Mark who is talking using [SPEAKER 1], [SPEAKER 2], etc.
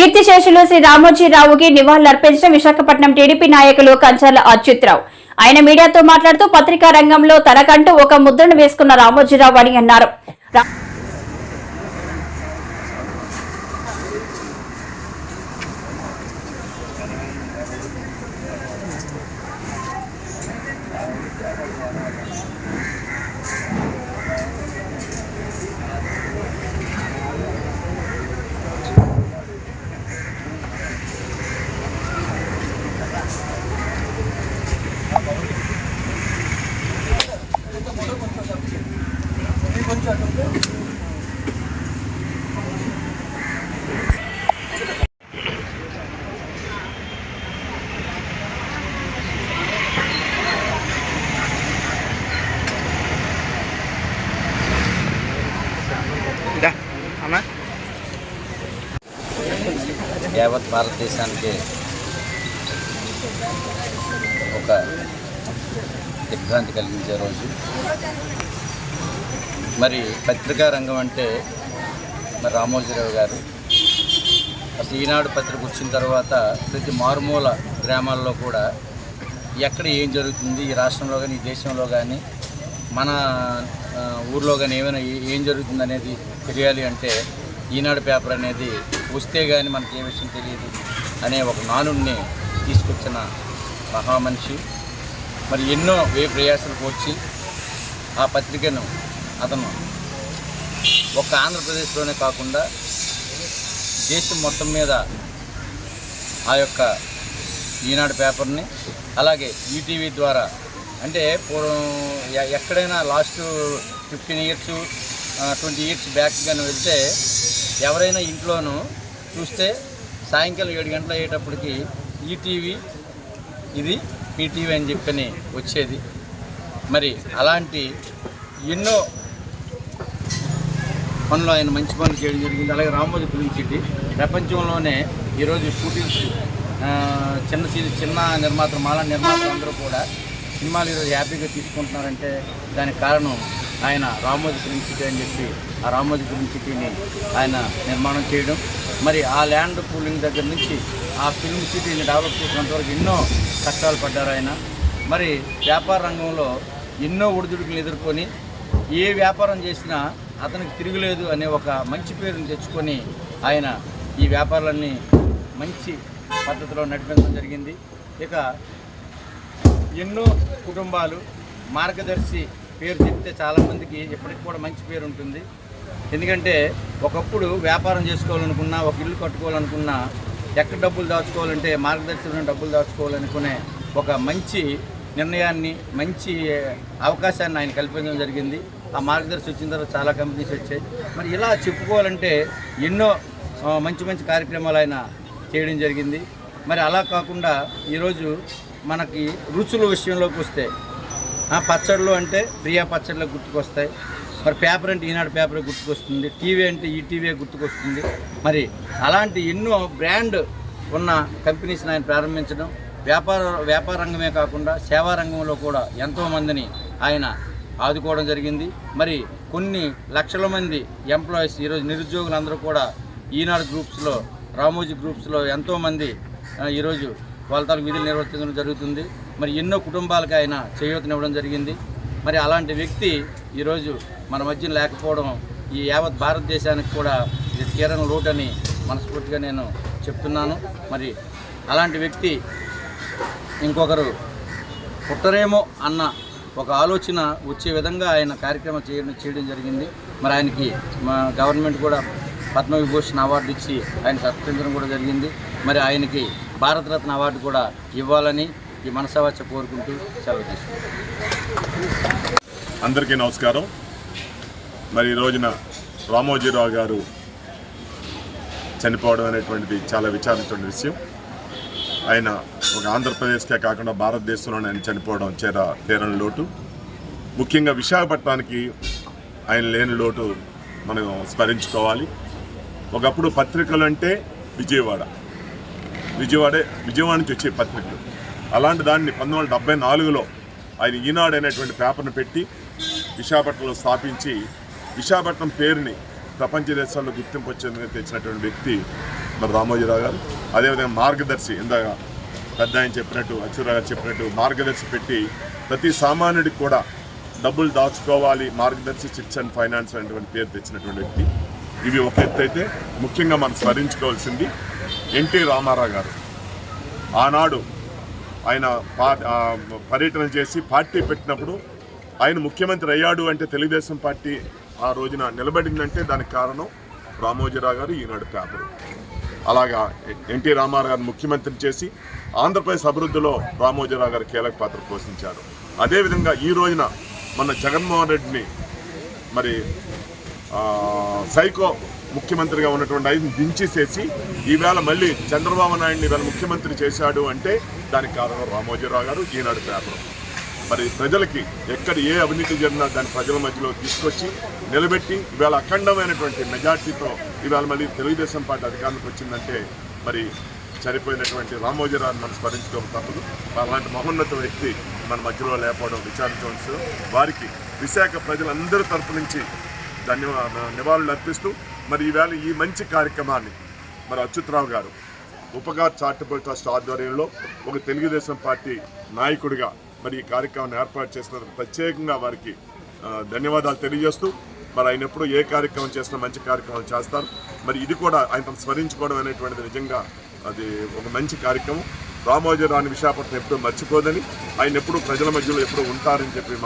[SPEAKER 1] కీర్తిశేషులు శ్రీ రామోజీరావుకి నివాళులర్పించిన విశాఖపట్నం టీడీపీ నాయకులు కంచర్ల అచ్యుత్రావు. ఆయన మీడియాతో మాట్లాడుతూ పత్రికా రంగంలో తనకంటూ ఒక ముద్రను వేసుకున్న రామోజీరావు అని అన్నారు.
[SPEAKER 2] యావత్ భారతదేశానికి ఒక దిగ్భ్రాంతి కలిగించే రోజు. మరి పత్రికా రంగం అంటే మరి రామోజీరావు గారు అసలు ఈనాడు పత్రిక వచ్చిన తర్వాత ప్రతి మారుమూల గ్రామాల్లో కూడా ఎక్కడ ఏం జరుగుతుంది, ఈ రాష్ట్రంలో కానీ ఈ దేశంలో కానీ మన ఊర్లో కానీ ఏమైనా ఏం జరుగుతుంది అనేది తెలియాలి అంటే ఈనాడు పేపర్ అనేది వస్తే కానీ మనకి ఏ విషయం తెలియదు అనే ఒక నానుడిని తీసుకొచ్చిన మహామనిషి. మరి ఎన్నో ప్రయాసాలకు వచ్చి ఆ పత్రికను అతను ఒక ఆంధ్రప్రదేశ్లోనే కాకుండా దేశం మొత్తం మీద ఆ యొక్క ఈనాడు పేపర్ని అలాగే ఈటీవీ ద్వారా అంటే పూర్వం ఎక్కడైనా లాస్ట్ 15 years 20 years బ్యాక్ కానీ వెళ్తే ఎవరైనా ఇంట్లోనూ చూస్తే సాయంకాలం 7 గంటలు అయ్యేటప్పటికి ఈటీవీ ఇది ఈటీవీ అని చెప్పని వచ్చేది. మరి అలాంటి ఎన్నో పనులు ఆయన మంచి పనులు చేయడం జరిగింది. అలాగే రామోజీ ఫిల్మ్ సిటీ ప్రపంచంలోనే ఈరోజు షూటింగ్స్ చిన్న నిర్మాతలు మాలా నిర్మాతలు అందరూ కూడా సినిమాలు ఈరోజు హ్యాపీగా తీసుకుంటున్నారంటే దానికి కారణం ఆయన రామోజీ ఫిల్మ్ సిటీ అని చెప్పి ఆ రామోజీ ఫిల్మ్ సిటీని ఆయన నిర్మాణం చేయడం. మరి ఆ ల్యాండ్ పూలింగ్ దగ్గర నుంచి ఆ ఫిల్మ్ సిటీని డెవలప్ చేసినంతవరకు ఎన్నో కష్టాలు పడ్డారు ఆయన. మరి వ్యాపార రంగంలో ఎన్నో ఒడిదుడుకులు ఎదుర్కొని ఏ వ్యాపారం చేసినా అతనికి తిరుగులేదు అనే ఒక మంచి పేరుని తెచ్చుకొని ఆయన ఈ వ్యాపారాలన్నీ మంచి పద్ధతిలో నడిపించడం జరిగింది. ఇక ఎన్నో కుటుంబాలు మార్గదర్శి పేరు చెప్తే చాలామందికి ఎప్పటికి కూడా మంచి పేరు ఉంటుంది. ఎందుకంటే ఒకప్పుడు వ్యాపారం చేసుకోవాలనుకున్నా, ఒక ఇల్లు కట్టుకోవాలనుకున్నా, ఎక్కడ డబ్బులు దాచుకోవాలంటే మార్గదర్శిలో డబ్బులు దాచుకోవాలనుకునే ఒక మంచి నిర్ణయాన్ని, మంచి అవకాశాన్ని ఆయన కల్పించడం జరిగింది. ఆ మార్గదర్శి వచ్చిన తర్వాత చాలా కంపెనీస్ వచ్చాయి. మరి ఇలా చెప్పుకోవాలంటే ఎన్నో మంచి మంచి కార్యక్రమాలు ఆయన చేయడం జరిగింది. మరి అలా కాకుండా ఈరోజు మనకి రుచుల విషయంలోకి వస్తే పచ్చళ్ళు అంటే ప్రియా పచ్చళ్ళు గుర్తుకొస్తాయి. మరి పేపర్ అంటే ఈనాడు పేపర్ గుర్తుకొస్తుంది, టీవీ అంటే ఈటీవీ గుర్తుకొస్తుంది. మరి అలాంటి ఎన్నో బ్రాండ్ ఉన్న కంపెనీస్ని ఆయన ప్రారంభించడం, వ్యాపార రంగమే కాకుండా సేవా రంగంలో కూడా ఎంతోమందిని ఆయన ఆదుకోవడం జరిగింది. మరి కొన్ని లక్షల మంది ఎంప్లాయీస్ ఈరోజు నిరుద్యోగులందరూ కూడా ఈనాడు గ్రూప్స్లో, రామోజీ గ్రూప్స్లో ఎంతోమంది ఈరోజు వాళ్ళ తాలూకు విధులు నిర్వర్తించడం జరుగుతుంది. మరి ఎన్నో కుటుంబాలకు ఆయన చేయూతనివ్వడం జరిగింది. మరి అలాంటి వ్యక్తి ఈరోజు మన మధ్య లేకపోవడం ఈ యావత్ భారతదేశానికి కూడా ఇది తీరని లోటని మనస్ఫూర్తిగా నేను చెప్తున్నాను. మరి అలాంటి వ్యక్తి ఇంకొకరు పుట్టరేమో అన్న ఒక ఆలోచన వచ్చే విధంగా ఆయన కార్యక్రమం చేయడం జరిగింది. మరి ఆయనకి మా గవర్నమెంట్ కూడా పద్మవిభూషణ్ అవార్డు ఇచ్చి ఆయన సత్కరించడం కూడా జరిగింది. మరి ఆయనకి భారతరత్న అవార్డు కూడా ఇవ్వాలని ఈ మనసావాచ కోరుకుంటూ సెలవు తీసుకుంటాం.
[SPEAKER 3] అందరికీ నమస్కారం. మరి ఈ రోజున రామోజీరావు గారు చనిపోవడం అనేటువంటిది చాలా విచారించిన విషయం. ఆయన ఒక ఆంధ్రప్రదేశ్కే కాకుండా భారతదేశంలోనే ఆయన చనిపోవడం తీరని లోటు. ముఖ్యంగా విశాఖపట్నానికి ఆయన లేని లోటు మనం స్మరించుకోవాలి. ఒకప్పుడు పత్రికలు అంటే విజయవాడ నుంచి వచ్చే పత్రికలు. అలాంటి దాన్ని 1974లో ఆయన ఈనాడు అనేటువంటి పేపర్ను పెట్టి విశాఖపట్నంలో స్థాపించి విశాఖపట్నం పేరుని ప్రపంచ దేశాల్లో గుర్తింపు వచ్చేందుకు తెచ్చినటువంటి వ్యక్తి మరి రామోజీరావు గారు. అదేవిధంగా మార్గదర్శి, ఇందాక పెద్ద ఆయన చెప్పినట్టు, అచ్యుతరావు గారు చెప్పినట్టు మార్గదర్శి పెట్టి ప్రతి సామాన్యుడికి కూడా డబ్బులు దాచుకోవాలి, మార్గదర్శి చిట్స్ అండ్ ఫైనాన్స్ అనేటువంటి పేరు తెచ్చినటువంటి వ్యక్తి. ఇవి ఒక ఎత్తు అయితే ముఖ్యంగా మనం స్మరించుకోవాల్సింది ఎన్టీ రామారావు గారు. ఆనాడు ఆయన పర్యటన చేసి పార్టీ పెట్టినప్పుడు ఆయన ముఖ్యమంత్రి అయ్యాడు అంటే తెలుగుదేశం పార్టీ ఆ రోజున నిలబడిందంటే దానికి కారణం రామోజీరావు గారు, ఈనాడు పేపరు. అలాగా ఎన్టీ రామారావు గారు ముఖ్యమంత్రిని చేసి ఆంధ్రప్రదేశ్ అభివృద్ధిలో రామోజీరావు గారు కీలక పాత్ర పోషించారు. అదేవిధంగా ఈ రోజున మన జగన్మోహన్ రెడ్డిని మరి సైకో ముఖ్యమంత్రిగా ఉన్నటువంటి ఆయన దించేసేసి ఈవేళ మళ్ళీ చంద్రబాబు నాయుడిని ఈవేళ ముఖ్యమంత్రి చేశాడు అంటే దానికి కారణం రామోజీరావు గారు, ఈనాడు పేపరు. మరి ప్రజలకి ఎక్కడ ఏ అవినీతి జరిగినా దాన్ని ప్రజల మధ్యలో తీసుకొచ్చి నిలబెట్టి ఈవేళ అఖండమైనటువంటి మెజార్టీతో ఈవేళ మళ్ళీ తెలుగుదేశం పార్టీ అధికారంలోకి వచ్చిందంటే మరి చనిపోయినటువంటి రామోజీరావుని మనం స్మరించుకోక తప్పదు. అలాంటి మహోన్నత వ్యక్తి మన మధ్యలో లేకపోవడం విచారించవచ్చు. వారికి విశాఖ ప్రజలందరి తరపు నుంచి నివాళులు అర్పిస్తూ మరి ఈవేళ ఈ మంచి కార్యక్రమాన్ని మరి అచ్యుతరావు గారు ఉపకార్ చారిటబుల్ ట్రస్ట్ ఆధ్వర్యంలో ఒక తెలుగుదేశం పార్టీ నాయకుడిగా మరి ఈ కార్యక్రమాన్ని ఏర్పాటు చేసినందుకు ప్రత్యేకంగా వారికి ధన్యవాదాలు తెలియజేస్తూ మరి ఆయన ఎప్పుడు ఏ కార్యక్రమం చేసినా మంచి కార్యక్రమాలు చేస్తారు. మరి ఇది కూడా ఆయన స్మరించుకోవడం అనేటువంటిది నిజంగా అది ఒక మంచి కార్యక్రమం. రామోజీరావుని విశాఖపట్నం ఎప్పుడూ మర్చిపోదని, ఆయన ఎప్పుడూ ప్రజల మధ్యలో ఎప్పుడూ ఉంటారని చెప్పి